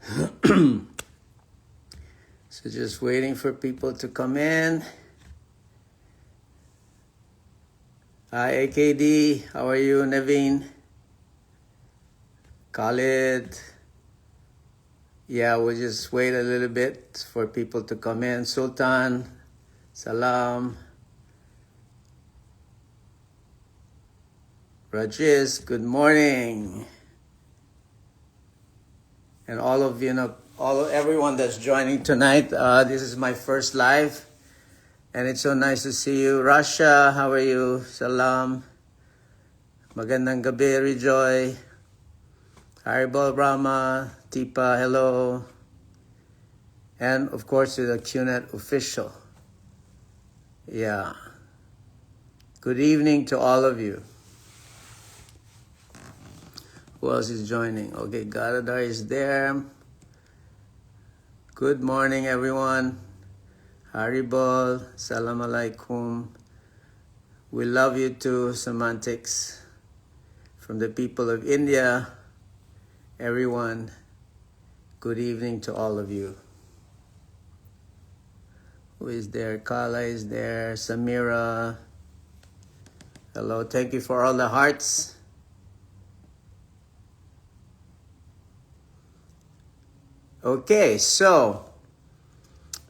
So just waiting for people to come in. Hi, AKD. How are you, Naveen? Khalid. Yeah, we'll just wait a little bit for people to come in. Sultan. Salam. Rajesh, good morning. And all of everyone that's joining tonight. This is my first live, and it's so nice to see you. Rasha, how are you? Salam. Magandang gabi, Rejoy. Haribol Brahma, Tipa, hello. And of course, the QNet official. Yeah. Good evening to all of you. Who else is joining? Okay, Gadadar is there. Good morning, everyone. Haribol, salam alaikum. We love you too, Semantics. From the people of India, everyone, good evening to all of you. Who is there? Kala is there. Samira. Hello, thank you for all the hearts. Okay, so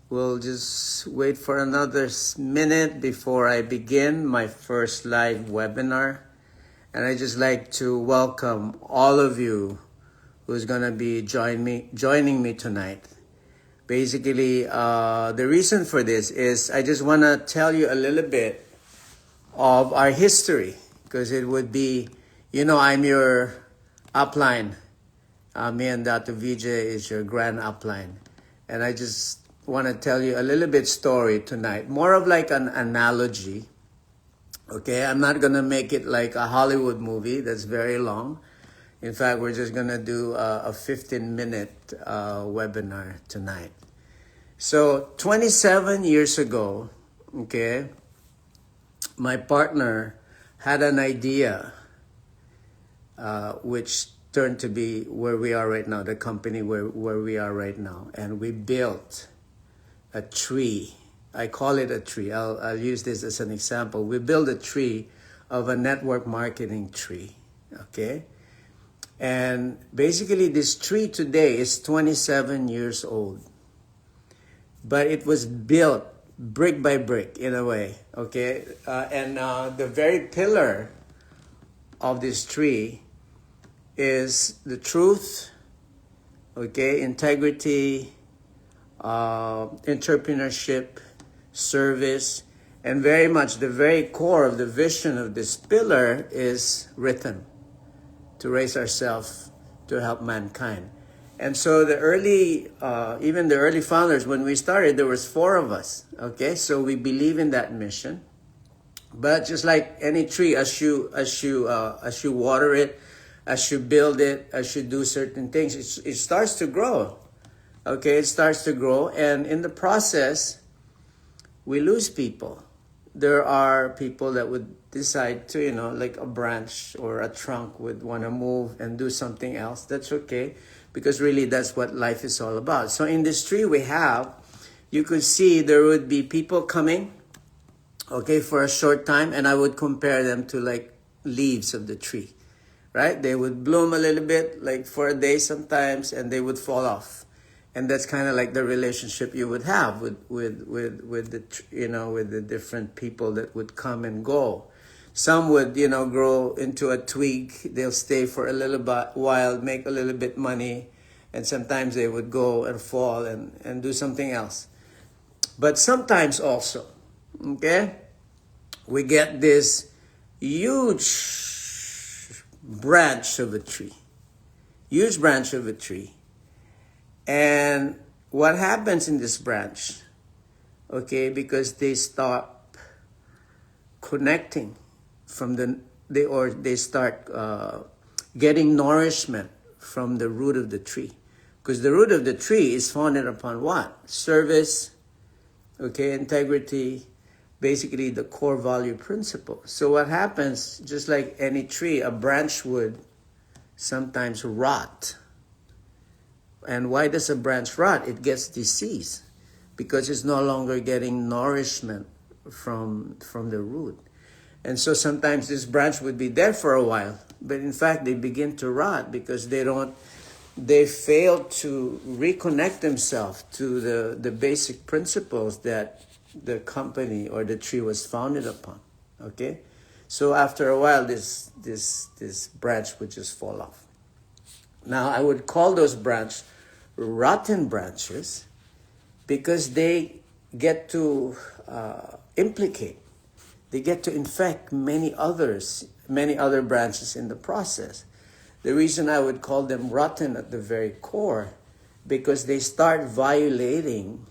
we'll just wait for another minute before I begin my first live webinar. And I just like to welcome all of you who's going to be joining me tonight. Basically, the reason for this is I just want to tell you a little bit of our history, because it would be, I'm your upline. Me and Dr. Vijay is your grand upline. And I just want to tell you a little bit story tonight. More of like an analogy. Okay, I'm not going to make it like a Hollywood movie that's very long. In fact, we're just going to do a 15-minute webinar tonight. So 27 years ago, okay, my partner had an idea which turned to be where we are right now, the company where we are right now. And we built a tree. I call it a tree. I'll use this as an example. We built a tree of a network marketing tree, okay? And basically this tree today is 27 years old. But it was built brick by brick in a way, okay? And the very pillar of this tree is the truth, okay, integrity, entrepreneurship, service, and very much the very core of the vision of this pillar is rhythm, to raise ourselves to help mankind. And so the early, even the early founders, when we started, there was 4 of us, okay? So we believe in that mission. But just like any tree, as you water it, as you build it, as you do certain things, it starts to grow. Okay, it starts to grow. And in the process, we lose people. There are people that would decide to, like a branch or a trunk would want to move and do something else. That's okay, because really that's what life is all about. So in this tree we have, you could see there would be people coming, okay, for a short time, and I would compare them to like leaves of the tree. Right? They would bloom a little bit, like for a day sometimes, and they would fall off. And that's kind of like the relationship you would have with the different people that would come and go. Some would, grow into a twig. They'll stay for a little while, make a little bit money, and sometimes they would go and fall and do something else. But sometimes also, okay, we get this huge branch of a tree. And what happens in this branch, okay, because they stop connecting they start getting nourishment from the root of the tree. Because the root of the tree is founded upon what? Service, okay, integrity, basically the core value principle. So what happens, just like any tree, a branch would sometimes rot, And why does a branch rot? It gets disease because it's no longer getting nourishment from the root. And so sometimes this branch would be there for a while, but in fact they begin to rot because they fail to reconnect themselves to the basic principles that the company or the tree was founded upon. Okay? So after a while this branch would just fall off. Now I would call those branches rotten branches because they get to implicate. They get to infect many other branches in the process. The reason I would call them rotten at the very core, because they start violating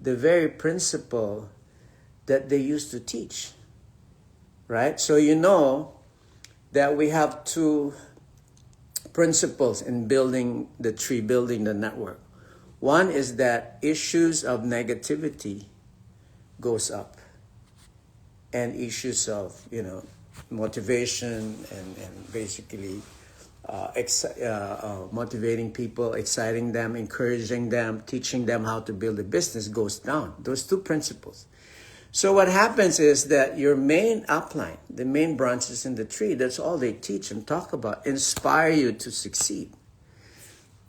the very principle that they used to teach. Right? So you know that we have two principles in building the tree, building the network. One is that issues of negativity goes up, and issues of motivation and basically motivating people, exciting them, encouraging them, teaching them how to build a business goes down. Those two principles. So what happens is that your main upline, the main branches in the tree, that's all they teach and talk about, inspire you to succeed.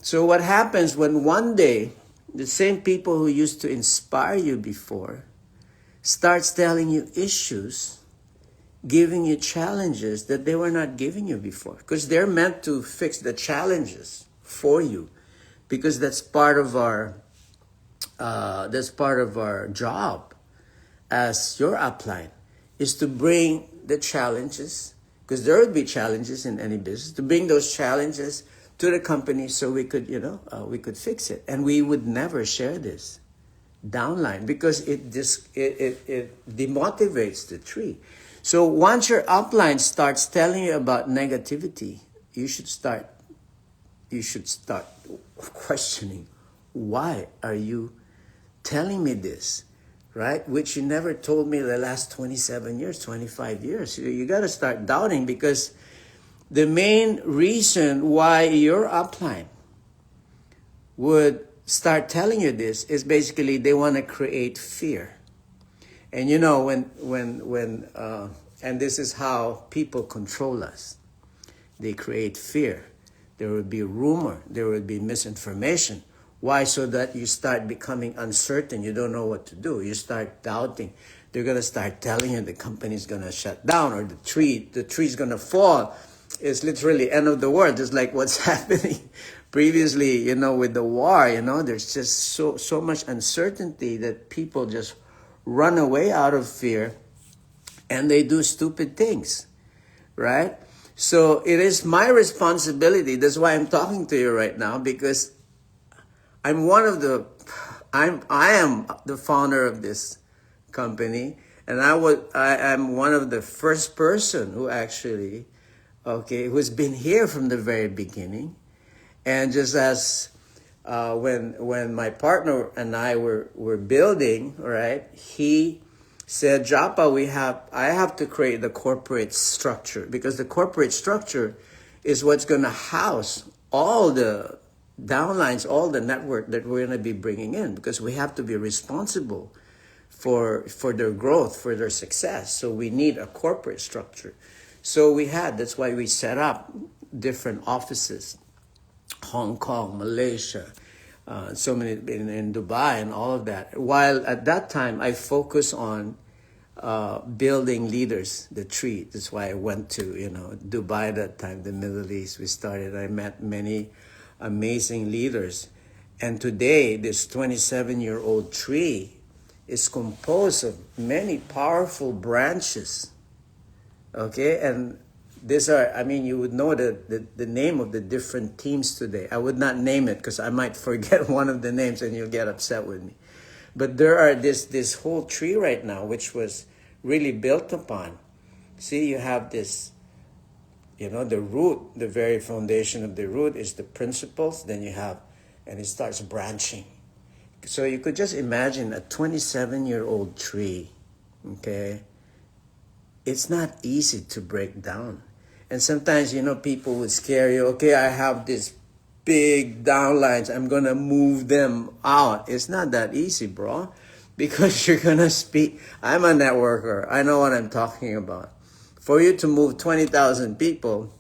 So what happens when one day the same people who used to inspire you before starts telling you issues, giving you challenges that they were not giving you before, because they're meant to fix the challenges for you, because that's part of our job as your upline, is to bring the challenges, because there would be challenges in any business, to bring those challenges to the company so we could fix it. And we would never share this downline because it demotivates the tree. So once your upline starts telling you about negativity, you should start questioning, why are you telling me this, right? Which you never told me the last 27 years, 25 years. You got to start doubting, because the main reason why your upline would start telling you this is basically they want to create fear. And and this is how people control us. They create fear. There would be rumor. There would be misinformation. Why? So that you start becoming uncertain. You don't know what to do. You start doubting. They're going to start telling you the company's going to shut down, or the tree's going to fall. It's literally end of the world, just like what's happening previously, with the war. There's just so much uncertainty that people just run away out of fear, and they do stupid things, right? So it is my responsibility. That's why I'm talking to you right now, because I am the founder of this company, and I am one of the first person who actually, who's been here from the very beginning. And just as when my partner and I were building, right, he said, Japa, I have to create the corporate structure, because the corporate structure is what's going to house all the downlines, all the network that we're going to be bringing in, because we have to be responsible for their growth, for their success. So we need a corporate structure. So that's why we set up different offices, Hong Kong, Malaysia, so many in Dubai and all of that. While at that time, I focused on building leaders, the tree. That's why I went to, Dubai that time, the Middle East. I met many amazing leaders. And today, this 27-year-old tree is composed of many powerful branches. Okay, and these are, you would know the name of the different teams today. I would not name it because I might forget one of the names and you'll get upset with me. But there are this whole tree right now, which was really built upon. See, you have this, the root, the very foundation of the root is the principles. Then you have, and it starts branching. So you could just imagine a 27-year-old tree, okay? It's not easy to break down. And sometimes, people would scare you. Okay, I have this big downlines. I'm going to move them out. It's not that easy, bro, because you're going to speak. I'm a networker. I know what I'm talking about. For you to move 20,000 people,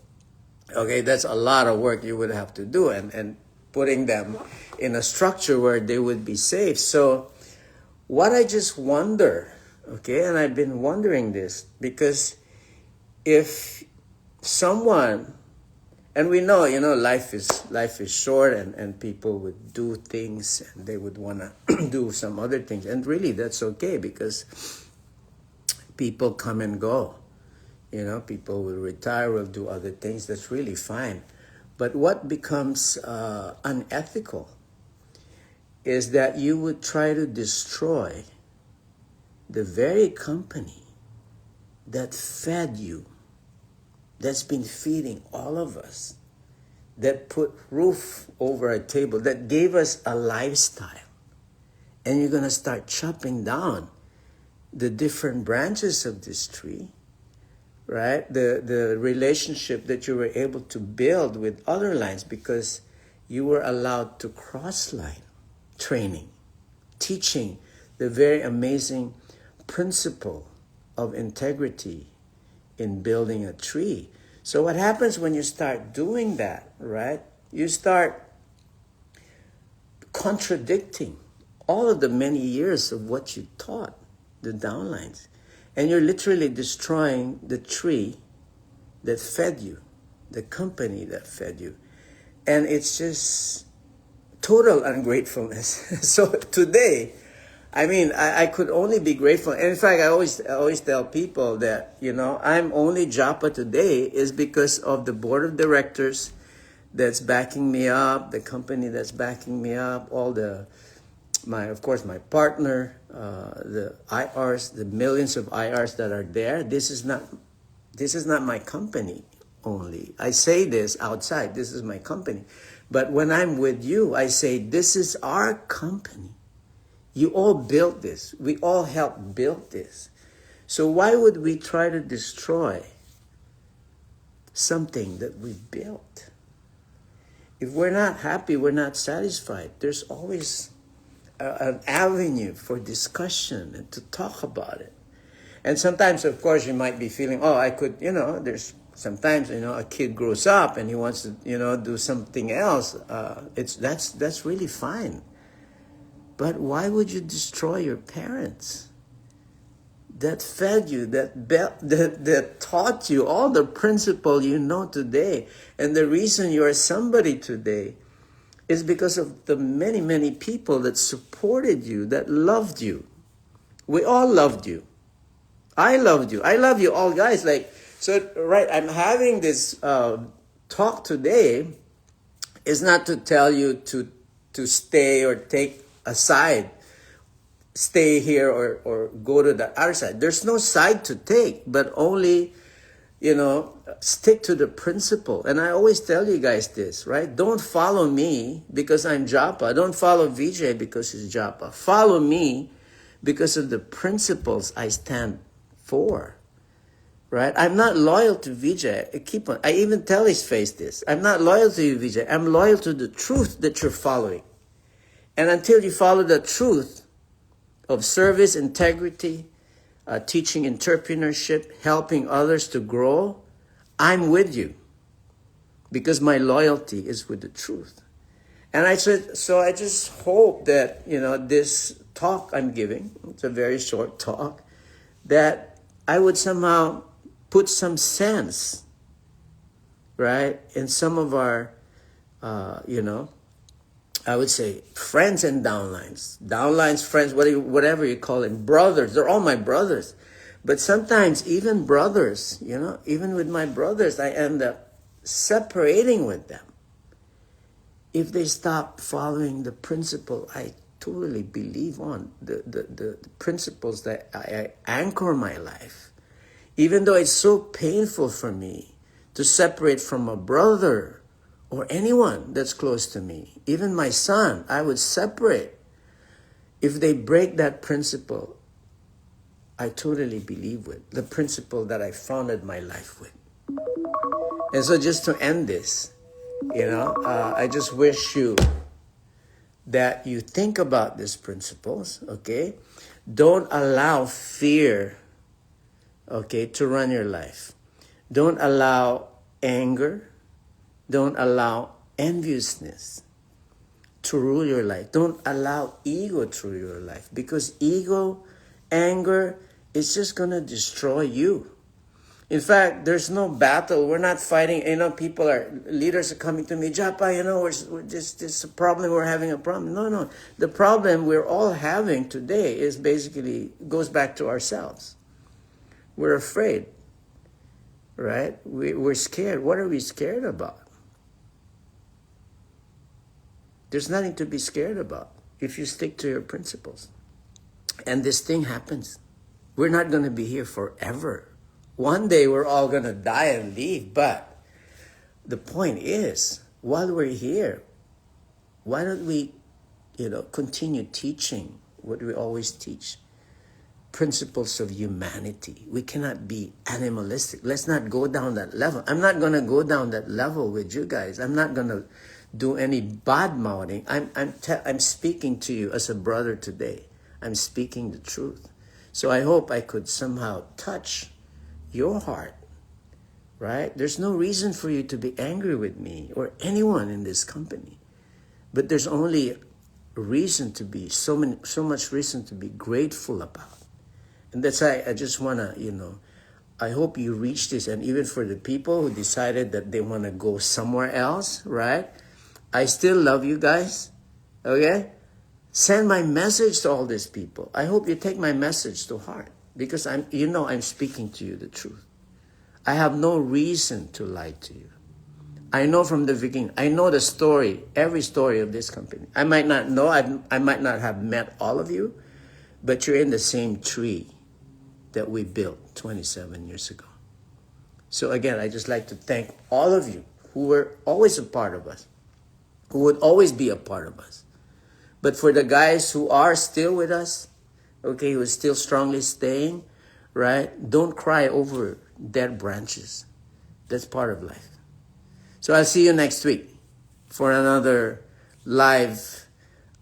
okay, that's a lot of work you would have to do, and putting them in a structure where they would be safe. So what I just wonder, okay, and I've been wondering this, because if someone, and we know, life is short, and people would do things and they would want to do some other things. And really, that's okay, because people come and go. People will retire, will do other things. That's really fine. But what becomes unethical is that you would try to destroy the very company that fed you, that's been feeding all of us, that put roof over our table, that gave us a lifestyle. And you're going to start chopping down the different branches of this tree, right? The relationship that you were able to build with other lines, because you were allowed to cross-line training, teaching the very amazing principle of integrity in building a tree. So what happens when you start doing that, right? You start contradicting all of the many years of what you taught the downlines. And you're literally destroying the tree that fed you, the company that fed you. And it's just total ungratefulness. So today, I could only be grateful. And in fact, I always tell people that, I'm only Japa today is because of the board of directors that's backing me up, the company that's backing me up, of course, my partner, the IRs, the millions of IRs that are there. This is not my company only. I say this outside, this is my company. But when I'm with you, I say, this is our company. You all built this. We all helped build this. So why would we try to destroy something that we built? If we're not happy, we're not satisfied, there's always an avenue for discussion and to talk about it. And sometimes, of course, you might be feeling, I could, there's sometimes, a kid grows up and he wants to, do something else. That's really fine. But why would you destroy your parents that fed you, that taught you all the principle you know today? And the reason you are somebody today is because of the many, many people that supported you, that loved you. We all loved you. I loved you. I love you all, guys. Right, I'm having this talk today is not to tell you to stay or take a side, stay here or go to the other side. There's no side to take, but only, stick to the principle. And I always tell you guys this, right? Don't follow me because I'm Japa. Don't follow VJ because he's Japa. Follow me because of the principles I stand for, right? I'm not loyal to VJ. I even tell his face this. I'm not loyal to you, VJ. I'm loyal to the truth that you're following. And until you follow the truth of service, integrity, teaching entrepreneurship, helping others to grow, I'm with you because my loyalty is with the truth. And I said, so I just hope that, this talk I'm giving, it's a very short talk, that I would somehow put some sense, right, in some of our, I would say friends and downlines, friends, whatever you call it, brothers. They're all my brothers. But sometimes even brothers, even with my brothers, I end up separating with them if they stop following the principle I totally believe on, the principles that I anchor my life. Even though it's so painful for me to separate from a brother or anyone that's close to me, even my son, I would separate if they break that principle I totally believe with, the principle that I founded my life with. And so just to end this, I just wish you that you think about these principles, okay? Don't allow fear, okay, to run your life. Don't allow anger. Don't allow enviousness to rule your life. Don't allow ego to rule your life, because ego, anger is just going to destroy you. In fact, there's no battle. We're not fighting. Leaders are coming to me, Japa, we're this a problem. We're having a problem. No. The problem we're all having today is basically goes back to ourselves. We're afraid, right? We're scared. What are we scared about? There's nothing to be scared about if you stick to your principles. And this thing happens. We're not going to be here forever. One day we're all going to die and leave. But the point is, while we're here, why don't we, continue teaching what we always teach? Principles of humanity. We cannot be animalistic. Let's not go down that level. I'm not going to go down that level with you guys. I'm not going to do any bad mouthing. I'm speaking to you as a brother today. I'm speaking the truth. So I hope I could somehow touch your heart, right? There's no reason for you to be angry with me or anyone in this company, but there's only a reason to be so much reason to be grateful about. And that's why I just want to, I hope you reach this. And even for the people who decided that they want to go somewhere else, right? I still love you guys, okay? Send my message to all these people. I hope you take my message to heart, because I'm speaking to you the truth. I have no reason to lie to you. I know from the beginning. I know the story, every story of this company. I might not know, I might not have met all of you, but you're in the same tree that we built 27 years ago. So again, I just like to thank all of you who were always a part of us, who would always be a part of us. But for the guys who are still with us, okay, who are still strongly staying, right? Don't cry over dead branches. That's part of life. So I'll see you next week for another live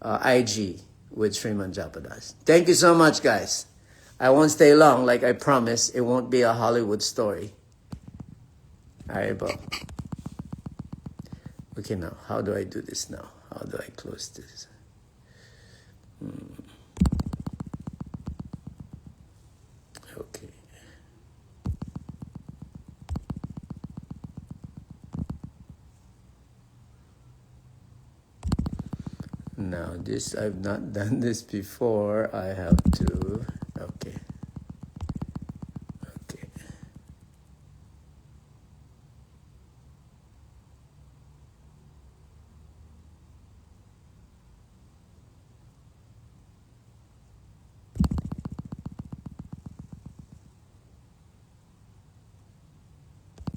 IG with Sriman Japadas. Thank you so much, guys. I won't stay long, like I promised. It won't be a Hollywood story. All right, Bob. Okay, now, how do I do this now? How do I close this? Okay. Now, I've not done this before. I have to, okay.